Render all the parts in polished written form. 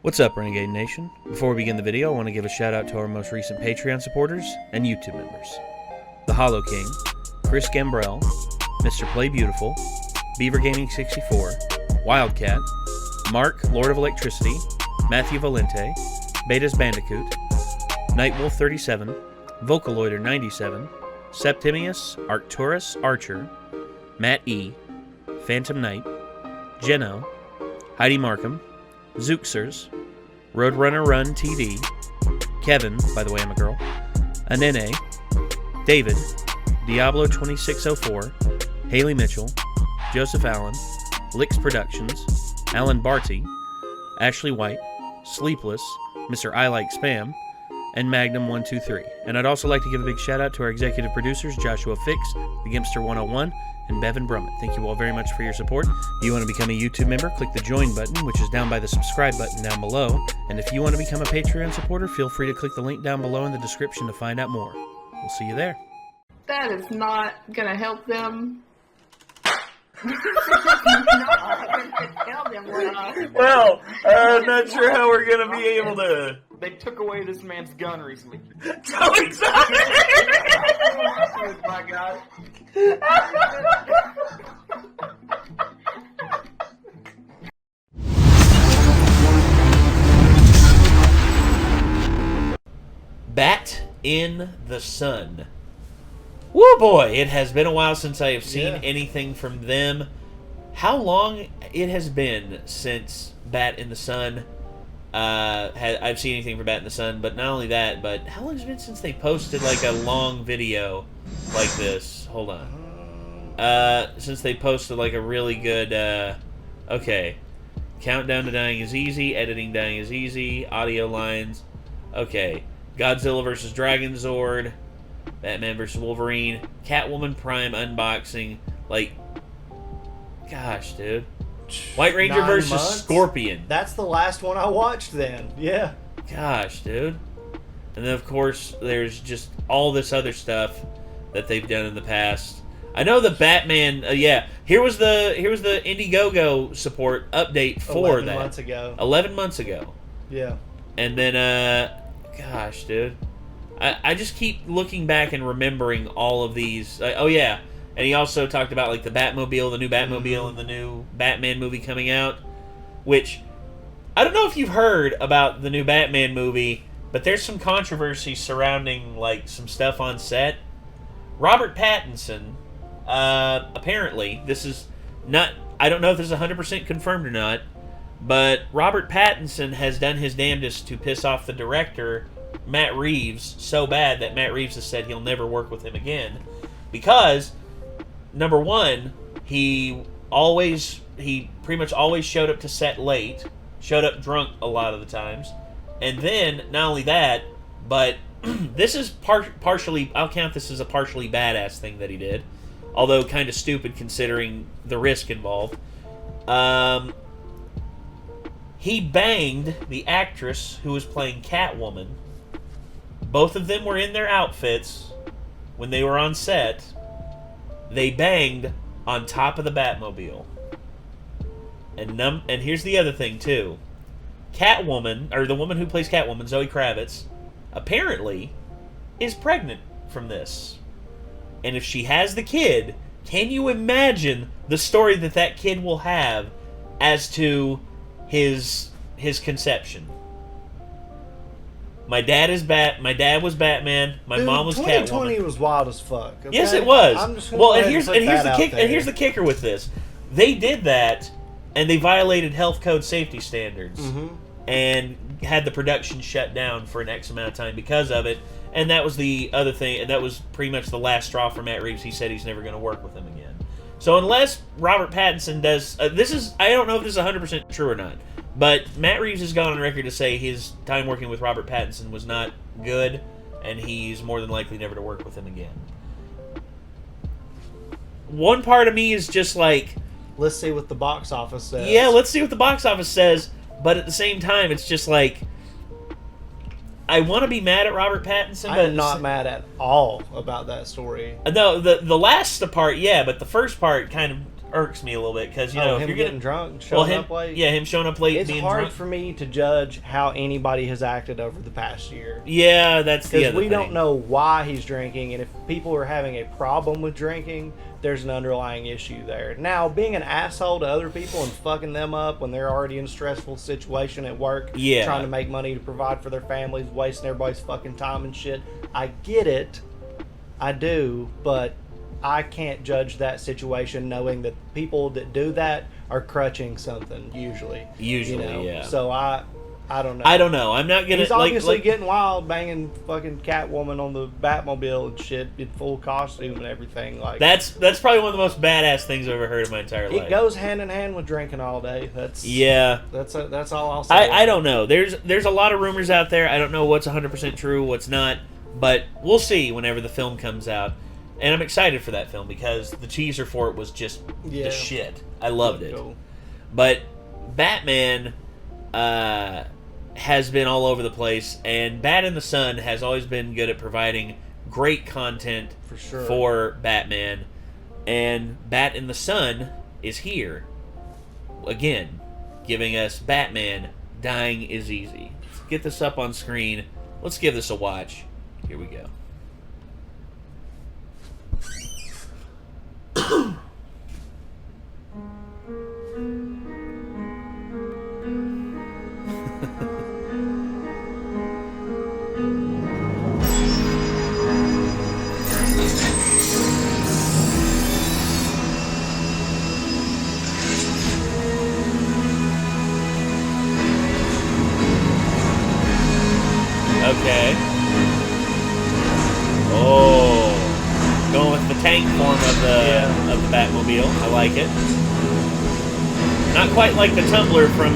What's up, Renegade Nation? Before we begin the video, I want to give a shout out to our most recent Patreon supporters and YouTube members. The Hollow King, Chris Gambrell, Mr. Play Beautiful, Beaver Gaming 64, Wildcat, Mark, Lord of Electricity, Matthew Valente, Beta's Bandicoot, Nightwolf 37, Vocaloider 97, Septimius, Arcturus Archer, Matt E, Phantom Knight, Geno, Heidi Markham, Zooksers, Roadrunner Run TD, Kevin, by the way I'm a girl, Anene, David, Diablo 2604, Haley Mitchell, Joseph Allen, Lix Productions, Alan Barty, Ashley White, Sleepless, Mr. I Like Spam, and Magnum123. And I'd also like to give a big shout out to our executive producers, Joshua Fix, The Gimpster 101, and Bevan Brummett. Thank you all very much for your support. If you want to become a YouTube member, click the join button, which is down by the subscribe button down below. And if you want to become a Patreon supporter, feel free to click the link down below in the description to find out more. We'll see you there. That is not gonna help them. Well, I'm not sure how we're going to be able to... They took away this man's gun recently. So excited! My God. Bat in the Sun. Woo boy, it has been a while since I have seen anything from them. How long it has been since Bat in the Sun I've seen anything from Bat in the Sun, but not only that, but how long has it been since they posted like a long video like this? Hold on. Since they posted like a really good, okay. Countdown to Dying is easy, editing Dying is easy, audio lines, okay. Godzilla vs. Dragon Zord, Batman vs. Wolverine, Catwoman Prime unboxing, like, gosh, dude. White Ranger versus Scorpion. That's the last one I watched then, yeah. Gosh, dude. And then, of course, there's just all this other stuff that they've done in the past. I know the Batman, here was the Indiegogo support update for 11 months ago. 11 months ago. Yeah. And then, gosh, dude. I just keep looking back and remembering all of these. Oh, yeah. And he also talked about, like, the Batmobile, the new Batmobile, and the new Batman movie coming out. Which, I don't know if you've heard about the new Batman movie, but there's some controversy surrounding, like, some stuff on set. Robert Pattinson, apparently, this is not... I don't know if this is 100% confirmed or not, but Robert Pattinson has done his damnedest to piss off the director, Matt Reeves, so bad that Matt Reeves has said he'll never work with him again. Because, number one, he pretty much always showed up to set late, showed up drunk a lot of the times, and then, not only that, but this is partially, I'll count this as a partially badass thing that he did, although kind of stupid considering the risk involved. He banged the actress who was playing Catwoman. Both of them were in their outfits when they were on set. They banged on top of the Batmobile. And here's the other thing, too. Catwoman, or the woman who plays Catwoman, Zoe Kravitz, apparently is pregnant from this. And if she has the kid, can you imagine the story that kid will have as to his conception? My dad was Batman. My mom was Catwoman. 2020 was wild as fuck. Okay? Yes, it was. I'm just Well, and here's the kicker with this. They did that, and they violated health code safety standards, and had the production shut down for an X amount of time because of it. And that was the other thing, and that was pretty much the last straw for Matt Reeves. He said he's never going to work with him again. So unless Robert Pattinson does, I don't know if this is 100% true or not, but Matt Reeves has gone on record to say his time working with Robert Pattinson was not good, and he's more than likely never to work with him again. One part of me is just like... Let's see what the box office says. Yeah, let's see what the box office says, but at the same time, it's just like... I want to be mad at Robert Pattinson, but... I'm not mad at all about that story. No, the last part, yeah, but the first part kind of... irks me a little bit because, you Oh, know, him if you're getting drunk, showing up late. Yeah, him showing up late, It's being hard drunk. for me to judge how anybody has acted over the past year. Yeah, that's the Because other we thing. don't know why he's drinking, and if people are having a problem with drinking, there's an underlying issue there. Now, being an asshole to other people and fucking them up when they're already in a stressful situation at work, Yeah. trying to make money to provide for their families, wasting everybody's fucking time and shit, I get it. I do, but I can't judge that situation knowing that people that do that are crutching something, usually. Usually, you know? yeah. So I don't know. I don't know. I'm not gonna. He's obviously like, getting wild, banging fucking Catwoman on the Batmobile and shit in full costume and everything. Like That's probably one of the most badass things I've ever heard in my entire life. it goes hand in hand with drinking all day. That's all I'll say. I don't know. There's a lot of rumors out there. I don't know what's 100% true, what's not, but we'll see whenever the film comes out. And I'm excited for that film because the teaser for it was just the shit. I loved it. Cool. But Batman has been all over the place, and Bat in the Sun has always been good at providing great content For sure. for Batman. And Bat in the Sun is here again, giving us Batman Dying is Easy. Let's get this up on screen. Let's give this a watch. Here we go. Okay. Oh, going with the tank form of the Batmobile. I like it. Not quite like the Tumbler from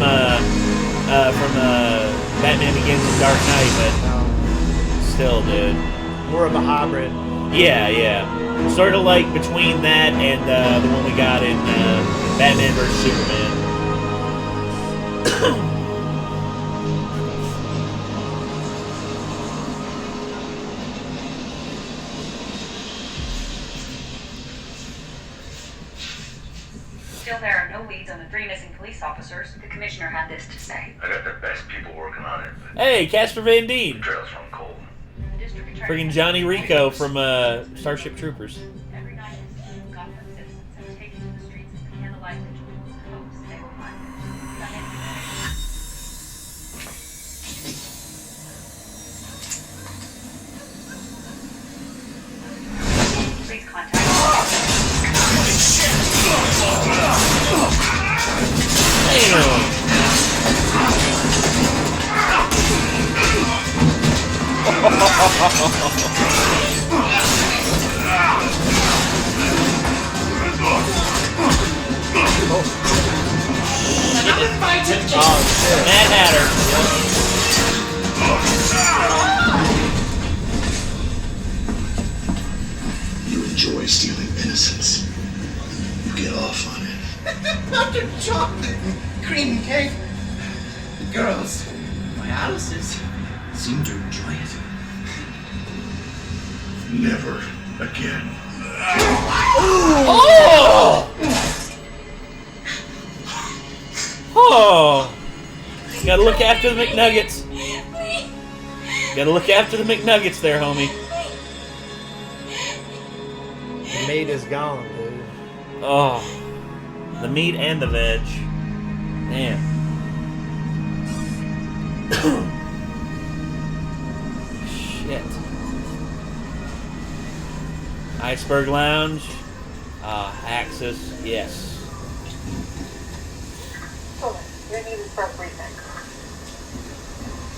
Batman Begins and Dark Knight, but still, dude. More of a hybrid. Yeah. Sort of like between that and the one we got in Batman vs Superman. Still, there are no leads on the 3 missing police officers. The commissioner had this to say. I got the best people working on it. Hey, Casper Van Dien. Trails from cold. The district attorney. Friggin' Johnny Rico from Starship Troopers. Every night, Gotham citizens have taken to the streets of candlelight rituals in hopes they will find them. Please contact. Mad Hatter. You enjoy stealing innocence. You get off on it. Dr. Chocolate and cream cake. The girls, my Alice's, seem to enjoy it. Never again. Oh! Gotta look after the McNuggets. Gotta look after the McNuggets there, homie. The meat is gone, dude. Oh. The meat and the veg. Damn. Shit. Iceberg Lounge. Axis. Yes.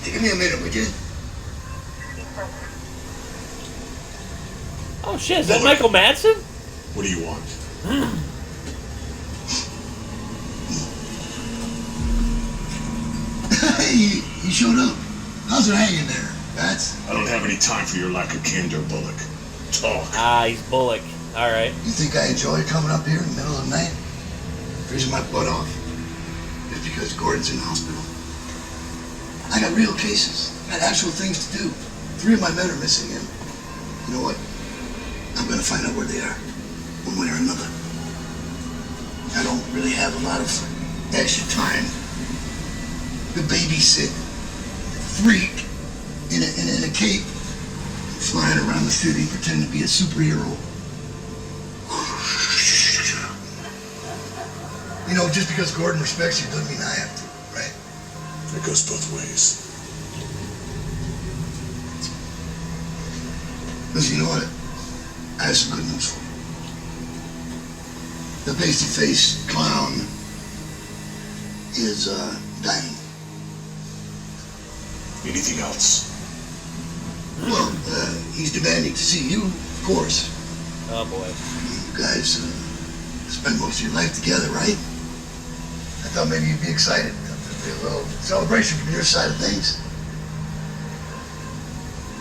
Hey, give me a minute, would you? Oh shit, is that Michael Madsen? What do you want? Hey, you showed up. How's it hanging there? I don't have any time for your lack of candor, Bullock. Talk. He's Bullock. Alright. You think I enjoy coming up here in the middle of the night? Freezing my butt off? Just because Gordon's in the hospital? I got real cases. I got actual things to do. 3 of my men are missing, and you know what? I'm gonna find out where they are, one way or another. I don't really have a lot of extra time to babysit freak in a cape, flying around the city pretending to be a superhero. You know, just because Gordon respects you doesn't mean I have to, right? It goes both ways. Listen, you know what? I have some good news for you. The pasty-faced clown is dying. Anything else? Well, he's demanding to see you, of course. Oh boy. You guys spend most of your life together, right? I thought maybe you'd be excited. There'd be a little celebration from your side of things.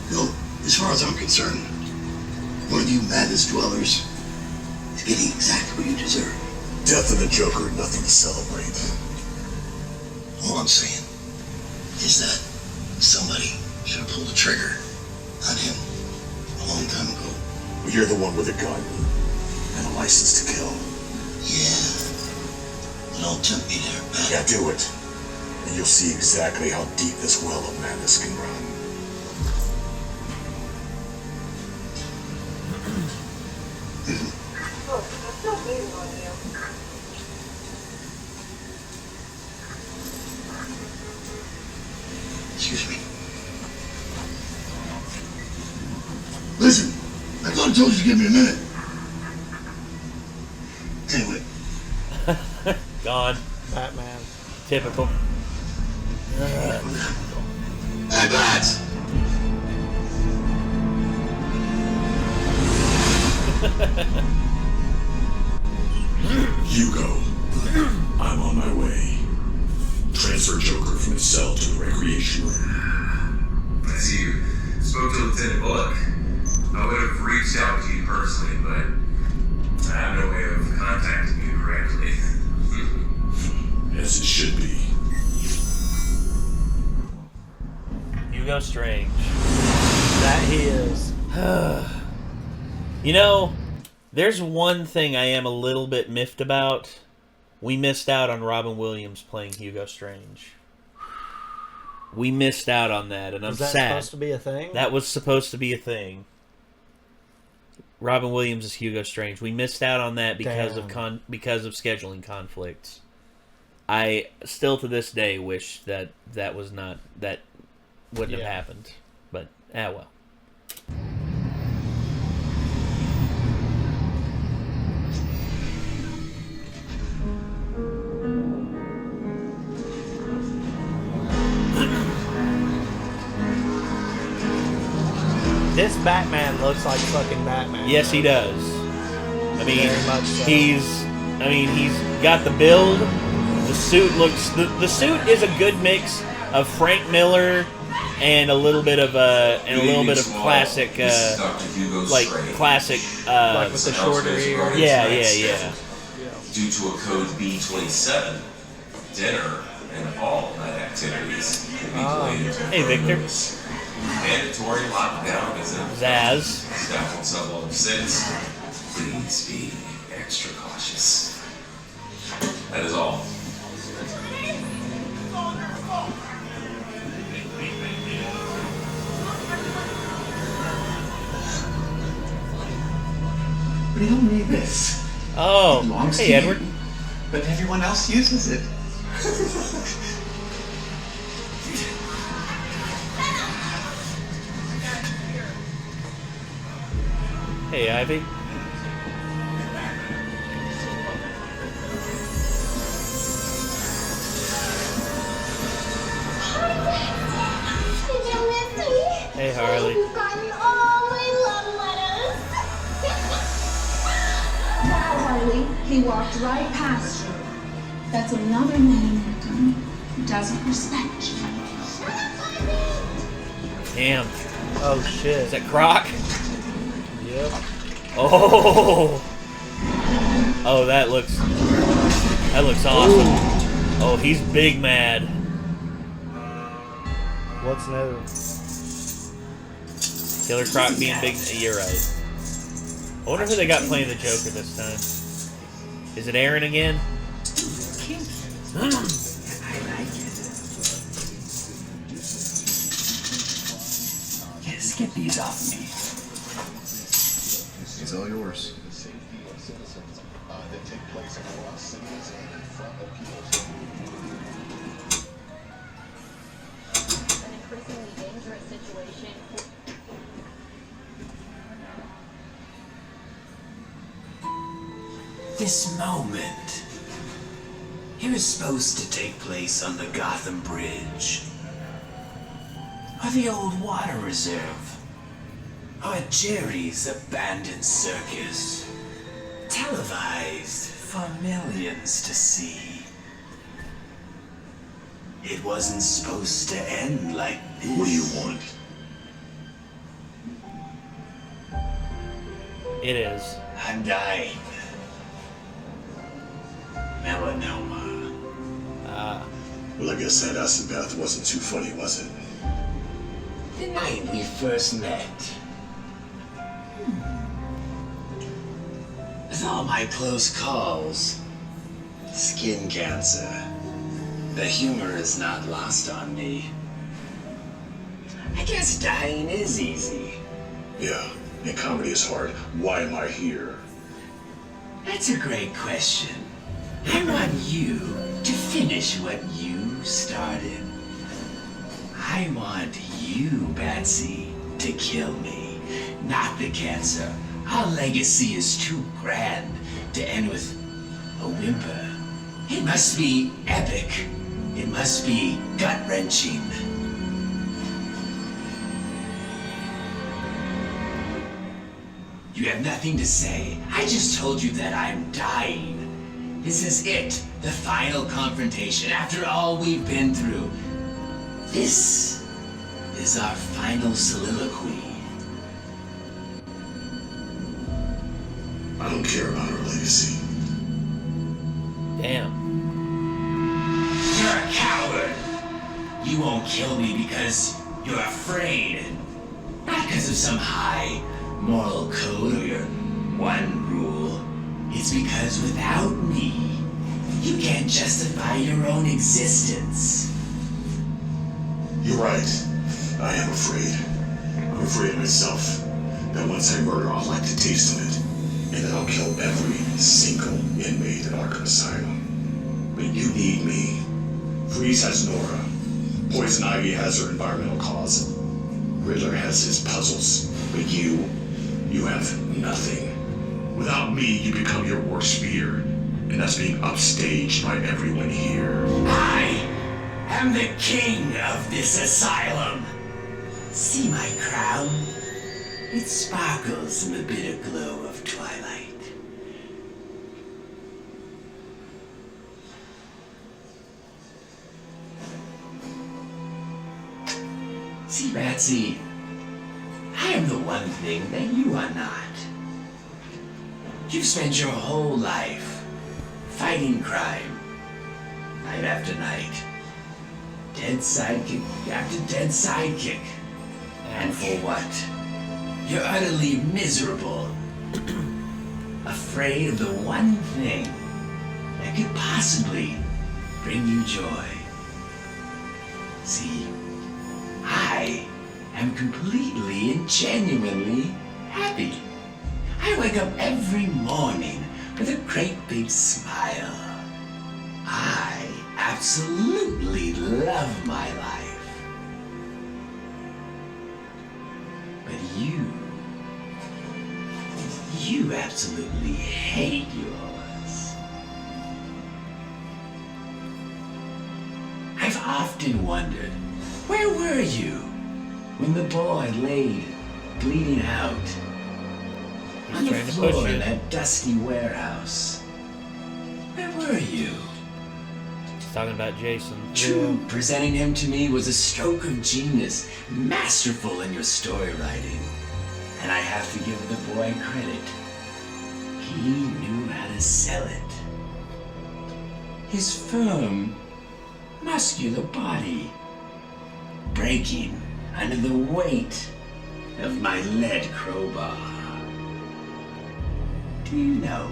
You know, as far as I'm concerned, one of you madness dwellers is getting exactly what you deserve. Death of the Joker, nothing to celebrate. All I'm saying is that somebody should have pulled the trigger on him a long time ago. You're the one with a gun and a license to kill. Yeah. Don't tempt me there, man. Yeah, do it. And you'll see exactly how deep this well of madness can run. Excuse me. Listen, I thought I told you to give me a minute. Anyway. Gone. Batman. Typical. Hey, Bats! Hugo, I'm on my way. Transfer Joker from his cell to the recreation room. I see you spoke to Lieutenant Bullock. I would have reached out to you personally, but I have no way of contacting you correctly. As it should be. Hugo Strange. That he is. You know, there's one thing I am a little bit miffed about. We missed out on Robin Williams playing Hugo Strange. We missed out on that, and I'm Was that sad. supposed to be a thing? That was supposed to be a thing. Robin Williams is Hugo Strange. We missed out on that because of scheduling conflicts. I still to this day wish that wouldn't have happened. But well. This Batman looks like fucking Batman. Yes, he does. I mean, Very much so. he's got the build. The suit looks. The suit is a good mix of Frank Miller and a little bit of classic, like classic, like with the shorter ears. Yeah. Due to a code B27, dinner and all night activities will be delayed until Hey, Victor. notice. Mandatory lockdown is in Zaz. Staff on sub level 6. Please be extra cautious. That is all. We don't need this. Oh, It belongs hey to Edward. you, but everyone else uses it. Hey Ivy. Hey Harley. You've gotten all my love letters. Wow, Harley, he walked right past you. That's another man who doesn't respect you. Damn. Oh shit. Is that Croc? Yep. Oh. Oh, that looks awesome. Ooh. Oh, he's big mad. What's new? Killer Croc being big. You're right. I wonder who they got playing the Joker this time. Is it Aaron again? I like it. Yes, get these off me. It's all yours. An increasingly dangerous situation. This moment, it was supposed to take place on the Gotham Bridge, or the old water reserve, or at Jerry's abandoned circus, televised for millions to see. It wasn't supposed to end like this. What do you want? It is. I'm dying. Melanoma. Well, I guess that acid bath wasn't too funny, was it? The night we first met. With all my close calls, skin cancer, the humor is not lost on me. I guess dying is easy. Yeah, and comedy is hard. Why am I here? That's a great question. I want you to finish what you started. I want you, Batsy, to kill me, not the cancer. Our legacy is too grand to end with a whimper. It must be epic. It must be gut-wrenching. You have nothing to say. I just told you that I'm dying. This is it, the final confrontation after all we've been through. This is our final soliloquy. I don't care about our legacy. Damn. You're a coward. You won't kill me because you're afraid. Not because of some high moral code or your one rule. It's because without me, you can't justify your own existence. You're right. I am afraid. I'm afraid of myself. That once I murder, I'll like the taste of it. And then I'll kill every single inmate at Arkham Asylum. But you need me. Freeze has Nora. Poison Ivy has her environmental cause. Riddler has his puzzles. But you have nothing. Without me, you become your worst fear. And that's being upstaged by everyone here. I am the king of this asylum. See my crown? It sparkles in the bitter glow of twilight. See, Batsy, I am the one thing that you are not. You've spent your whole life fighting crime, night after night. Dead sidekick after dead sidekick. And for what? You're utterly miserable. Afraid of the one thing that could possibly bring you joy. See, I am completely and genuinely happy. I wake up every morning with a great big smile. I absolutely love my life. But you absolutely hate yours. I've often wondered, where were you when the boy laid bleeding out on the trying to floor push you. in that dusty warehouse? Where were you? He's talking about Jason. True, presenting him to me was a stroke of genius, masterful in your story writing. And I have to give the boy credit. He knew how to sell it. His firm, muscular body, breaking under the weight of my lead crowbar. Do you know,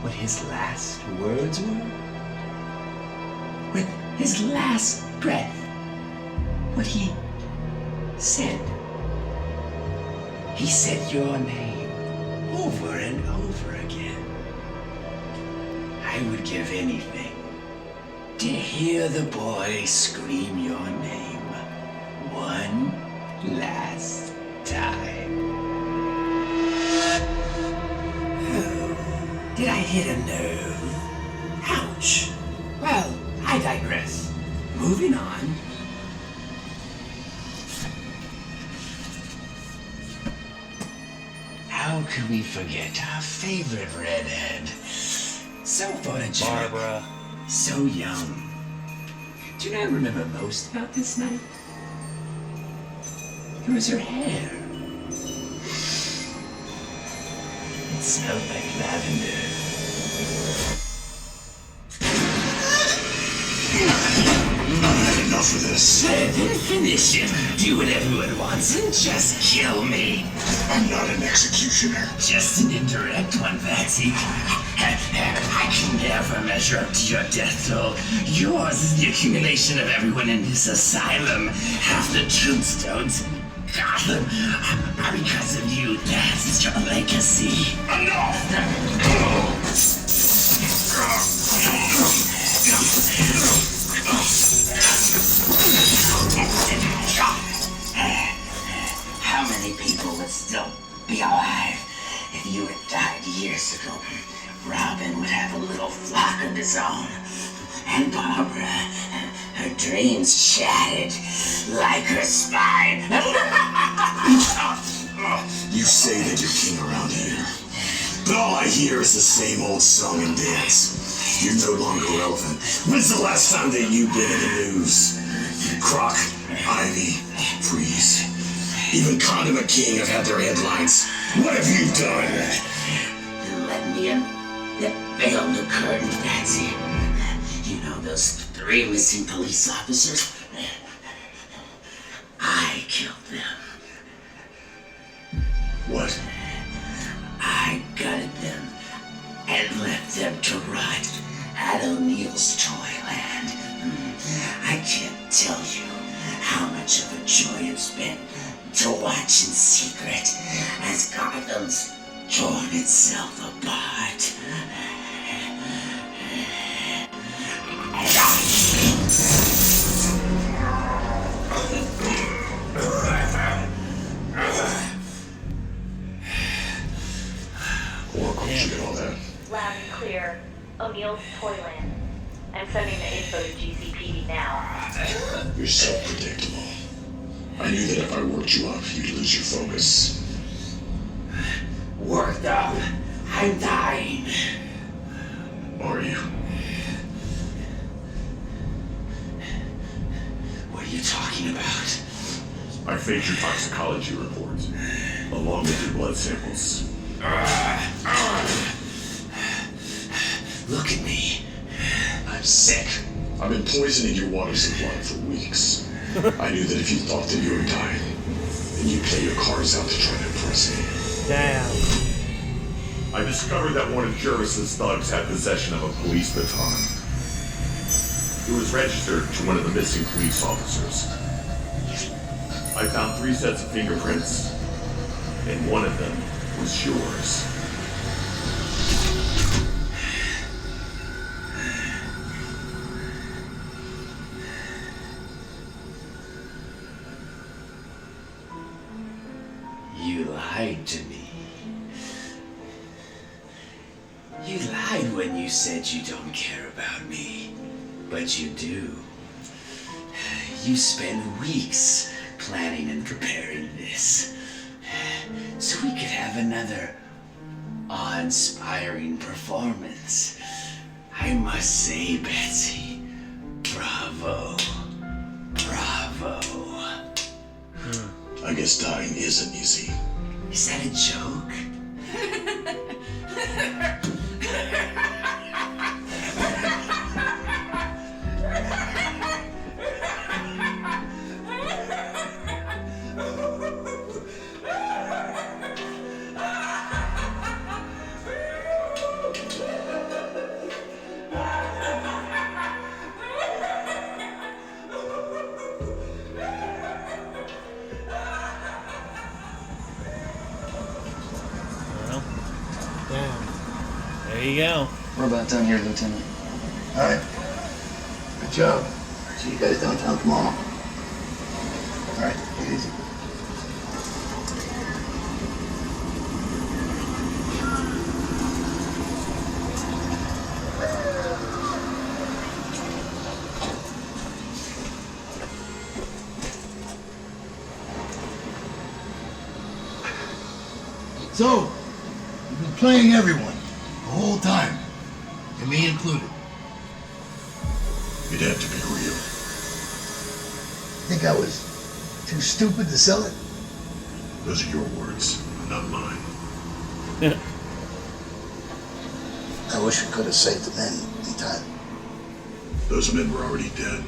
what his last words were? With his last breath, what he said. He said your name over and over again. I would give anything to hear the boy scream your name one last time. Oh, did I hit a nerve? Ouch. Well, I digress. Moving on. How could we forget our favorite redhead? So photogenic. Barbara. So young. Do you know what I remember most about this night? It was her hair. It smelled like lavender. Enough of this. Then finish it. Do what everyone wants and just kill me. I'm not an executioner. Just an indirect one, Patsy. I can never measure up to your death toll. Yours is the accumulation of everyone in this asylum. Half the tombstones in Gotham are because of you. That's your legacy. How many people would still be alive if you had died years ago? Robin would have a little flock of his own. And Barbara, her dreams shattered like her spine. You say that you're king around here, but all I hear is the same old song and dance. You're no longer relevant. When's the last time that you've been in the news? Croc, Ivy, Freeze. Even Condiment King have had their headlines. What have you done? Let me in. Veil the curtain, Patsy. You know those 3 missing police officers? I killed them. What? I gutted them and left them to rot at O'Neill's Toyland. I can't tell you how much of a joy it's been to watch in secret as Gotham's torn itself apart. Oracle, did you get all that? Loud and clear. O'Neill's Toyland. I'm sending the info to GCPD now. You're so predictable. I knew that if I worked you up, you'd lose your focus. Worked up. I'm dying. Are you? What are you talking about? I faked your toxicology report, along with your blood samples. Look at me. I'm sick. I've been poisoning your water supply for weeks. I knew that if you thought that you were dying, then you'd play your cards out to try to impress me. Damn. I discovered that one of Jervis's thugs had possession of a police baton. It was registered to one of the missing police officers. I found 3 sets of fingerprints, and one of them was yours. You lied to me. You lied when you said you don't care about me, but you do. You spend weeks planning and preparing this, so we could have another awe-inspiring performance. I must say, Betsy, bravo. Bravo. I guess dying isn't easy. Is that a joke? There you go. We're about done here, Lieutenant. All right. Good job. See you guys downtown tomorrow. All right, take it easy. So, you've been playing everyone the whole time, and me included. It had to be real. Think I was too stupid to sell it? Those are your words, not mine. I wish we could have saved the men in time. Those men were already dead.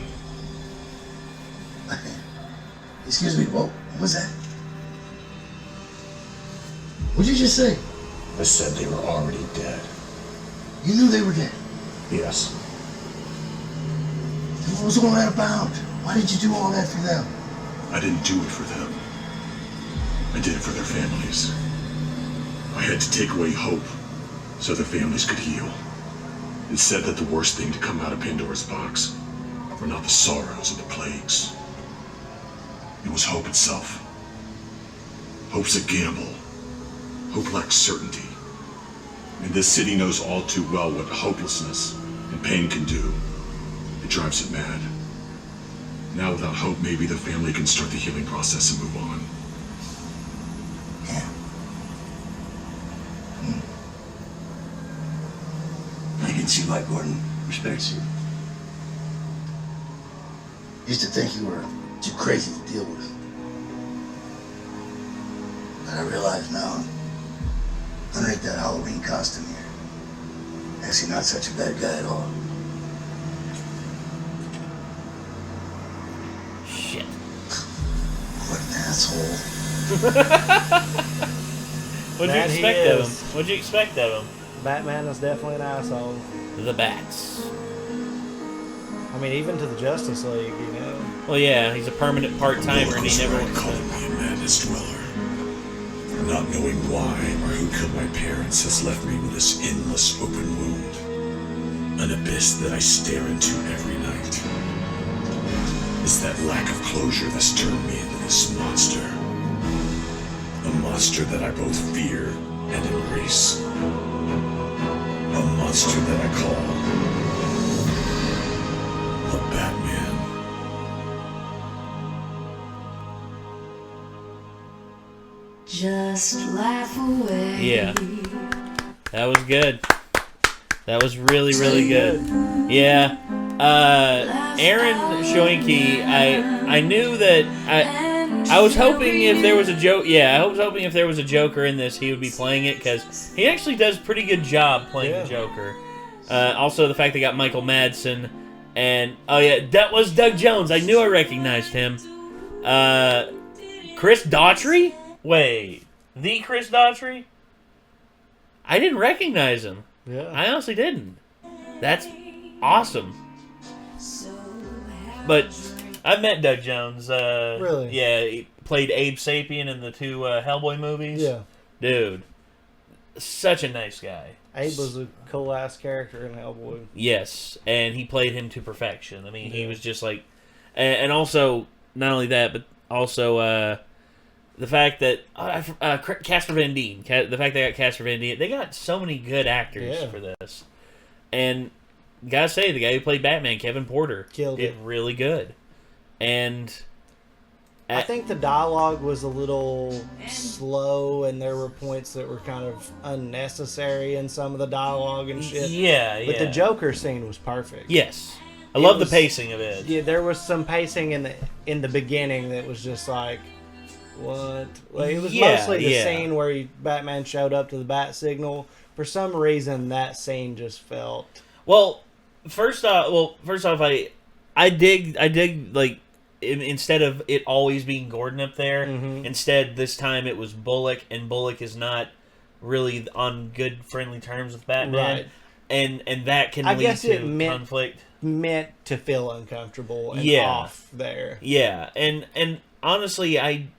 Excuse me, what was that? What'd you just say? I said they were already dead. You knew they were dead? Yes. Then what was all that about? Why did you do all that for them? I didn't do it for them. I did it for their families. I had to take away hope so their families could heal. It said that the worst thing to come out of Pandora's box were not the sorrows of the plagues. It was hope itself. Hope's a gamble. Hope lacks certainty. And this city knows all too well what hopelessness and pain can do. It drives it mad. Now without hope, maybe the family can start the healing process and move on. Yeah. I can see why Gordon respects you. Used to think you were too crazy to deal with. But I realize now, underneath that Halloween costume here, actually not such a bad guy at all. Shit. What an asshole. What'd you That he expect of is. him? What'd you expect of him? Batman is definitely an asshole. The Bats. I mean, even to the Justice League, you know. Well, yeah, he's a permanent part-timer and he never went called me a madness dweller. Not knowing why or who killed my parents has left me with this endless open wound. An abyss that I stare into every night. It's that lack of closure that's turned me into this monster. A monster that I both fear and embrace. A monster that I call the Batman. Just laugh away. Yeah. That was good. That was really, really good. Yeah. Aaron Shoinky, I knew that I was hoping if there was a joke. Yeah, I was hoping if there was a Joker in this, he would be playing it because he actually does a pretty good job playing the Joker. Also, the fact they got Michael Madsen, and oh yeah, that was Doug Jones. I knew I recognized him. Chris Daughtry. Wait, the Chris Daughtry? I didn't recognize him. Yeah. I honestly didn't. That's awesome. But I've met Doug Jones. Really? Yeah, he played Abe Sapien in the two Hellboy movies. Yeah. Dude, such a nice guy. Abe was a cool-ass character in Hellboy. Yes, and he played him to perfection. I mean, he was just like... And also, not only that, but also... the fact that Casper Van Dien, the fact they got Casper Van Dien, they got so many good actors for this, and gotta say the guy who played Batman, Kevin Porter, Killed it. really good, and I think the dialogue was a little slow, and there were points that were kind of unnecessary in some of the dialogue and shit. Yeah, But the yeah. Joker scene was perfect. Yes, I love the pacing of it. Yeah, there was some pacing in the beginning that was just like. What? Like, it was mostly the scene where Batman showed up to the bat signal. For some reason, that scene just felt. Well, first off, I dig like instead of it always being Gordon up there, instead this time it was Bullock, and Bullock is not really on good friendly terms with Batman, Right. and that can I lead guess to it conflict. Meant to feel uncomfortable and off there. Yeah, and honestly, I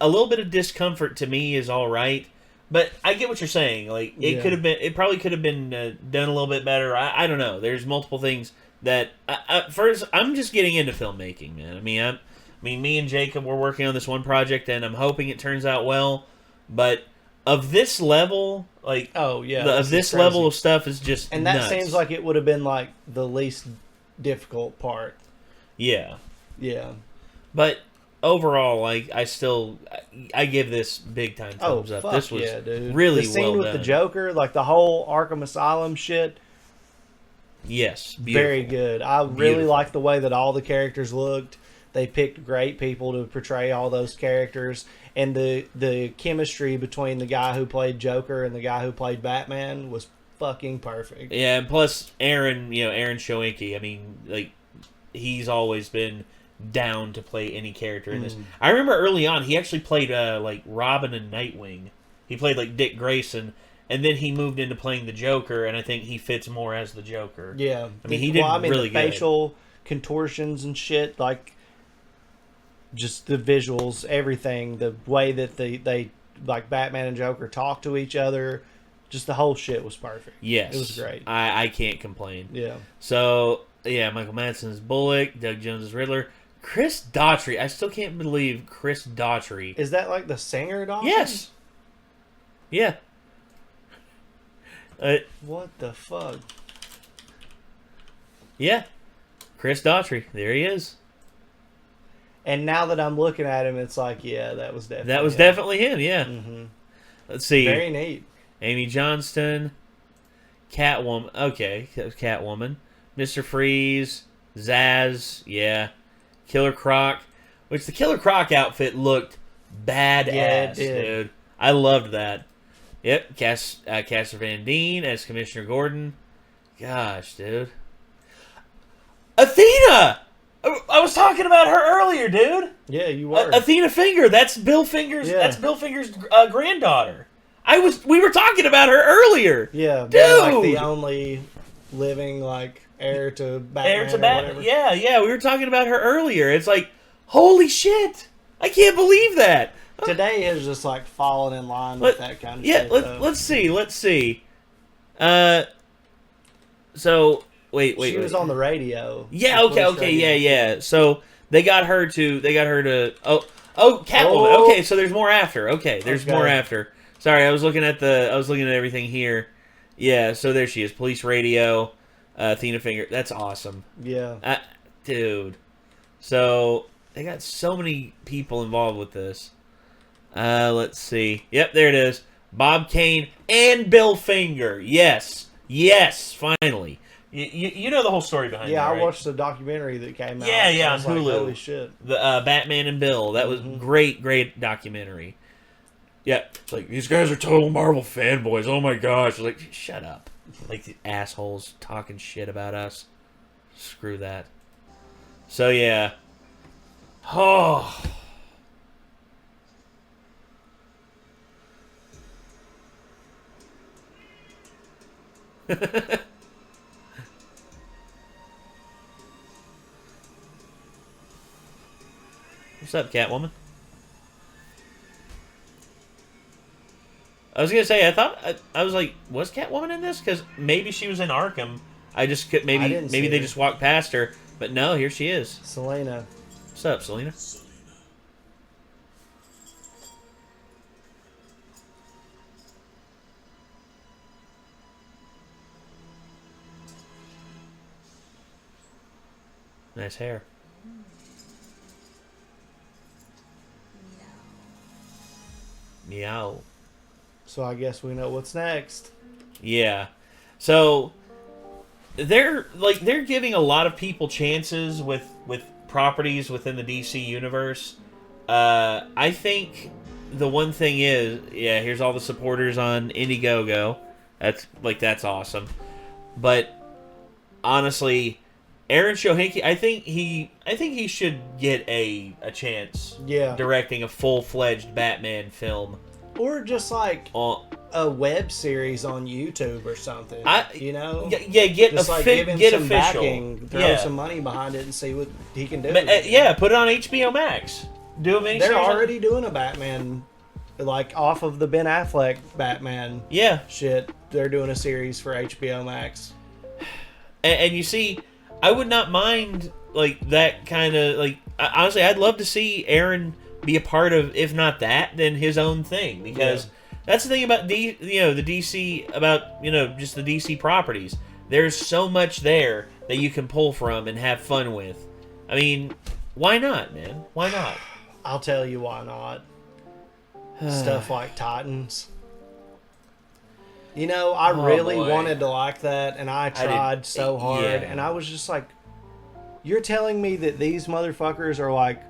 a little bit of discomfort to me is all right, But I get what you're saying. Like Yeah. it probably could have been done a little bit better. I don't know. There's multiple things that first I'm just getting into filmmaking, man. I mean, me and Jacob were working on this one project, and I'm hoping it turns out well. But of this level, like, oh yeah, of this level of stuff is just and that nuts. seems like it would have been like the least difficult part. Yeah, yeah. But overall, like, I give this big time thumbs up. Fuck This was dude. really the scene well with done. the Joker, like the whole Arkham Asylum shit. Yes, very good. I really Beautiful. like the way that all the characters looked. They picked great people to portray all those characters, and the chemistry between the guy who played Joker and the guy who played Batman was fucking perfect. Yeah, and plus Aaron Schoenke, I mean, like, he's always been down to play any character in this. I remember early on he actually played like Robin and Nightwing. He played like Dick Grayson, and then he moved into playing the Joker, and I think he fits more as the Joker. Yeah, I mean, he did really the good. facial contortions and shit, like just the visuals, everything, the way that they like Batman and Joker talk to each other, just the whole shit was perfect. Yes, it was great. I can't complain. Yeah. So yeah, Michael Madsen's Bullock, Doug Jones' Riddler, Chris Daughtry. I still can't believe Chris Daughtry. Is that like the singer Dawson? Yes. Yeah. What the fuck? Yeah. Chris Daughtry. There he is. And now that I'm looking at him, it's like, yeah, that was definitely definitely him, yeah. Mm-hmm. Let's see. Very neat. Amy Johnston, Catwoman. Okay, that was Catwoman. Mr. Freeze, Zaz, yeah. Killer Croc, which the Killer Croc outfit looked badass, Yeah, it did. dude. I loved that. Yep, Casper Van Dien as Commissioner Gordon. Gosh, dude. Athena! I was talking about her earlier, dude. Yeah, you were. Athena Finger. That's Bill Finger's. Yeah. That's Bill Finger's granddaughter. We were talking about her earlier. Yeah, dude. being like the only living like heir to Batman. Heir to or Batman. whatever. Yeah. We were talking about her earlier. It's like, holy shit! I can't believe that. Today has just like fallen in line with that kind of shit. Let's see. So wait. She was on the radio. Yeah. The police Okay. radio. Yeah. So they got her to. Catwoman. Oh. Okay. So there's more after. Okay. There's more after. Sorry, I was looking at everything here. Yeah. So there she is. Police radio. Athena Finger. That's awesome. Yeah. Dude. So they got so many people involved with this. Let's see. Yep, there it is. Bob Kane and Bill Finger. Yes, finally. You know the whole story behind Yeah, that, I right? watched the documentary that came out. Yeah, I on was like, Hulu. holy shit. The Batman and Bill. That was great documentary. Yeah, it's like, these guys are total Marvel fanboys. Oh my gosh. Like, shut up. Like, the assholes talking shit about us. Screw that. So, yeah. Oh. What's up, Catwoman? I was gonna say, I was like, was Catwoman in this? Because maybe she was in Arkham. I just could maybe see they her. just walked past her, but no, here she is. Selena. What's up, Selena? Nice hair. Meow. So I guess we know what's next. Yeah. So they're giving a lot of people chances with properties within the DC universe. I think the one thing is, yeah, here's all the supporters on Indiegogo. That's awesome. But honestly, Aaron Schoenke, I think he should get a chance. Yeah. Directing a full-fledged Batman film. Or just like a web series on YouTube or something. You know? Yeah, get just like give him some backing, throw some money behind it and see what he can do. Yeah, put it on HBO Max. Do a miniseries. They're already doing a Batman like off of the Ben Affleck Batman shit. They're doing a series for HBO Max. And you see, I would not mind like that kind of like. Honestly, I'd love to see Aaron be a part of, if not that, then his own thing, because that's the thing about the DC, about just the DC properties. There's so much there that you can pull from and have fun with. I mean, why not, man? Why not? I'll tell you why not. Stuff like Titans. I really wanted to like that, and I tried so hard, and I was just like, you're telling me that these motherfuckers are like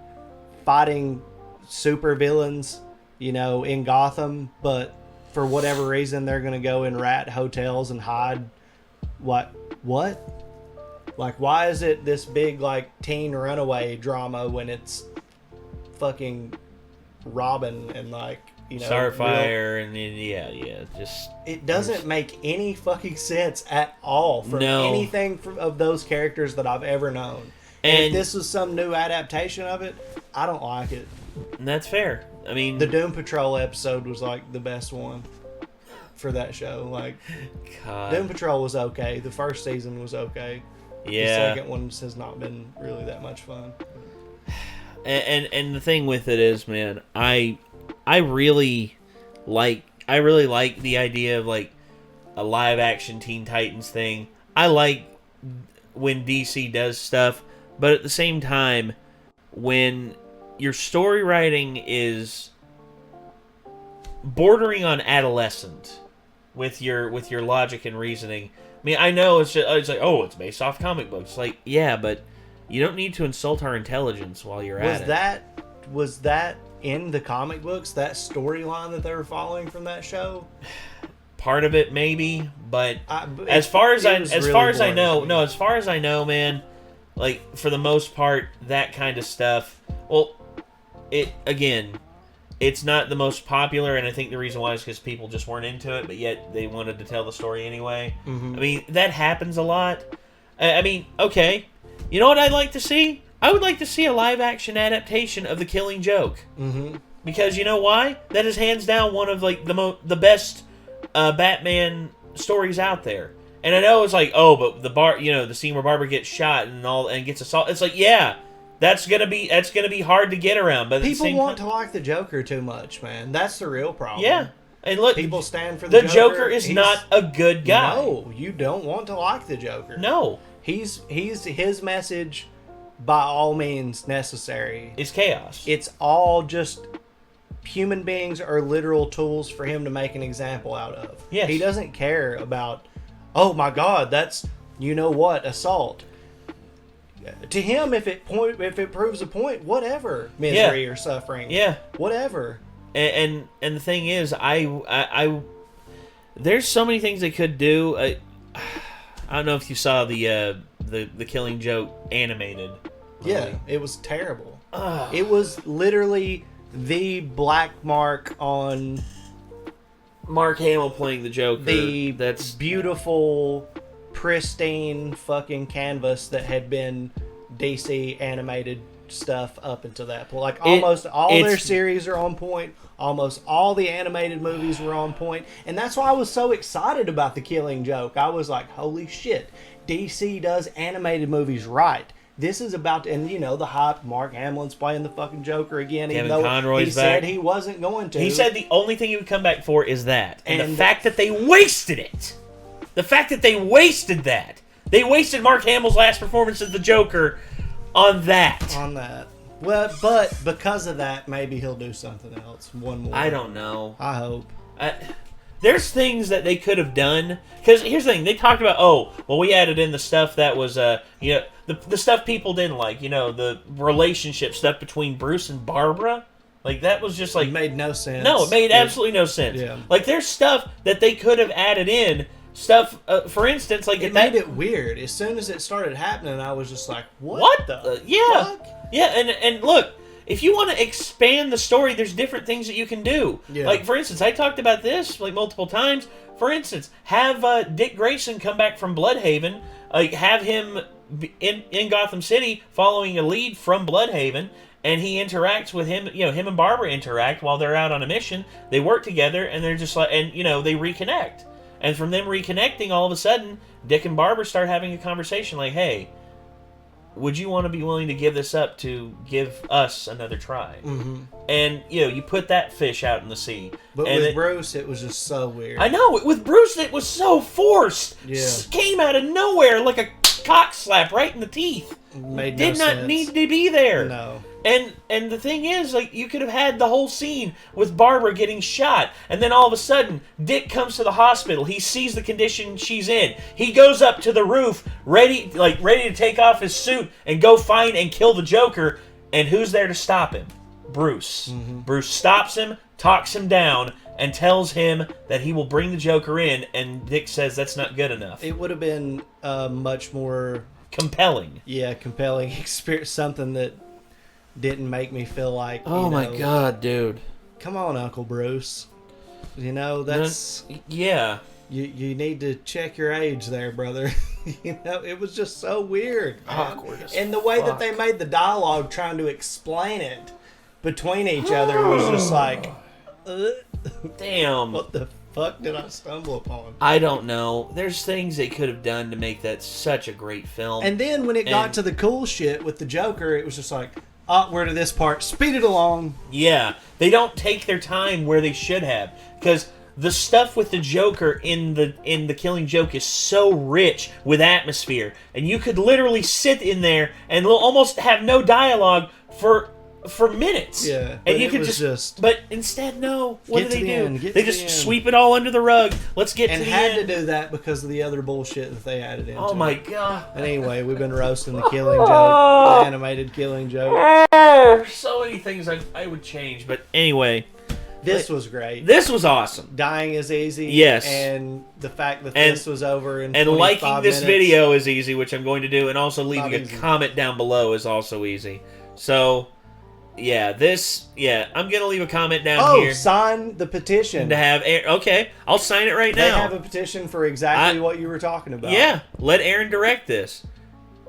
fighting super villains, in Gotham, but for whatever reason they're gonna go in rat hotels and hide. What? Like, why is it this big like teen runaway drama when it's fucking Robin and like Starfire and just it doesn't make any fucking sense at all from anything of those characters that I've ever known. And if this is some new adaptation of it, I don't like it. And that's fair. I mean, the Doom Patrol episode was like the best one for that show. Like, God. Doom Patrol was okay. The first season was okay. Yeah. The second one has not been really that much fun. And the thing with it is, man, I really like the idea of like a live action Teen Titans thing. I like when DC does stuff, but at the same time, when your story writing is bordering on adolescent with your logic and reasoning. I mean, I know it's like, oh, it's based off comic books. Like, yeah, but you don't need to insult our intelligence while you're at it. Was that in the comic books, that storyline that they were following from that show? Part of it, maybe, but as far as I know, man, like for the most part, that kind of stuff. Well, it's not the most popular, and I think the reason why is because people just weren't into it, but yet they wanted to tell the story anyway. Mm-hmm. I mean, that happens a lot. I mean, okay, you know what I'd like to see? I would like to see a live-action adaptation of The Killing Joke. Mm-hmm. Because you know why? That is hands down one of like the best Batman stories out there. And I know it's like, oh, but the scene where Barbara gets shot and gets assaulted. It's like, yeah, that's gonna be hard to get around. But people want to like the Joker too much, man. That's the real problem. Yeah, and look, people stand for the Joker is not a good guy. No, you don't want to like the Joker. No, his message, by all means necessary, is chaos. It's all just human beings are literal tools for him to make an example out of. Yes. He doesn't care about, oh my God, that's assault. To him, if it proves a point, whatever, misery or suffering, whatever. And the thing is, I there's so many things they could do. I don't know if you saw the Killing Joke animated. Yeah, it was terrible. It was literally the black mark on Mark Hamill playing the Joker. That's beautiful, pristine fucking canvas that had been DC animated stuff up until that point. Like almost all their series are on point. Almost all the animated movies were on point. And that's why I was so excited about The Killing Joke. I was like, holy shit, DC does animated movies right. This is about to, and the hype, Mark Hamlin's playing the fucking Joker again, Kevin even though Conroy's he said he wasn't going to. He said the only thing he would come back for is that. And the fact that they wasted it. The fact that they wasted that. They wasted Mark Hamill's last performance as the Joker on that. Well, but because of that, maybe he'll do something else. One more. I don't know. I hope. There's things that they could have done. Because here's the thing. They talked about, we added in the stuff that was, the stuff people didn't like. The relationship stuff between Bruce and Barbara. Like, that was just like... It made no sense. No, it made absolutely no sense. Yeah. Like, there's stuff that they could have added in. Stuff, for instance, like... It made it weird. As soon as it started happening, I was just like, what the yeah. fuck? Yeah, and look, if you want to expand the story, there's different things that you can do. Yeah. Like, for instance, I talked about this, like, multiple times. For instance, have Dick Grayson come back from Bloodhaven. Like, have him in Gotham City following a lead from Bloodhaven. and he interacts with him. You know, him and Barbara interact while they're out on a mission. They work together, and they're just like, and you know, they reconnect. And from them reconnecting, all of a sudden, Dick and Barbara start having a conversation like, "Hey, would you want to be willing to give this up to give us another try?" Mm-hmm. And you know, you put that fish out in the sea. But and with Bruce, it was just so weird. I know, with Bruce, it was so forced. Yeah. Came out of nowhere like a cock slap right in the teeth. Made Did no not sense. need to be there. No. And the thing is, like, you could have had the whole scene with Barbara getting shot, and then all of a sudden, Dick comes to the hospital. He sees the condition she's in. He goes up to the roof, ready to take off his suit and go find and kill the Joker. And who's there to stop him? Bruce. Mm-hmm. Bruce stops him, talks him down, and tells him that he will bring the Joker in. And Dick says that's not good enough. It would have been much more compelling. Yeah, compelling experience. Something that didn't make me feel like, oh my God, dude. Come on, Uncle Bruce. You know, that's... Yeah. You need to check your age there, brother. You know, it was just so weird. Awkward as and the way that they made the dialogue trying to explain it between each other was just like... Damn. What the fuck did I stumble upon? I don't know. There's things they could have done to make that such a great film. And then when it got to the cool shit with the Joker, it was just like, we're to this part. Speed it along. Yeah. They don't take their time where they should have. Because the stuff with the Joker in the Killing Joke is so rich with atmosphere. And you could literally sit in there and almost have no dialogue for minutes. Yeah. And you could just... But instead, no. What do they do? They just end. sweep it all under the rug. Let's get to the end. And had to do that because of the other bullshit that they added into Oh my God. And anyway, we've been roasting the Killing Joke, the animated Killing Joke. So many things I would change, but anyway. This was great. This was awesome. Dying is easy. Yes. And the fact that this was over in and 25 liking this minutes. video is easy, which I'm going to do, and also leaving a easy. comment down below is also easy. So, yeah, I'm going to leave a comment down here. Oh, sign the petition. To have okay, I'll sign it right now. They have a petition for exactly what you were talking about. Yeah, let Aaron direct this.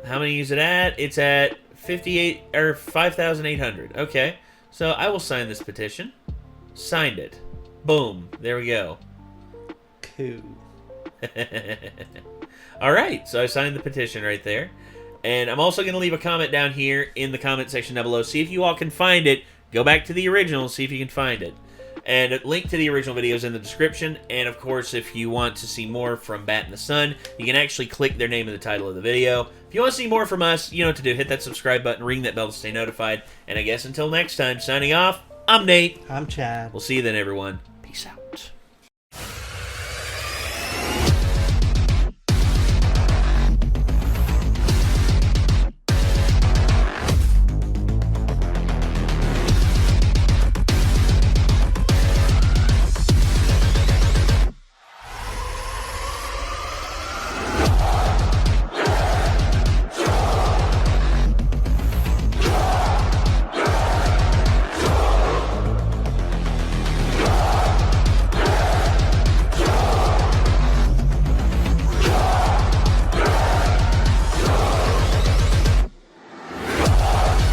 How many is it at? It's at 5,800. Okay, so I will sign this petition. Signed it. Boom. There we go. Cool. Alright, so I signed the petition right there. And I'm also going to leave a comment down here in the comment section down below. See if you all can find it. Go back to the original, see if you can find it. And a link to the original video is in the description. And of course, if you want to see more from Bat and the Sun, you can actually click their name in the title of the video. If you want to see more from us, you know what to do. Hit that subscribe button, ring that bell to stay notified. And I guess until next time, signing off, I'm Nate. I'm Chad. We'll see you then, everyone.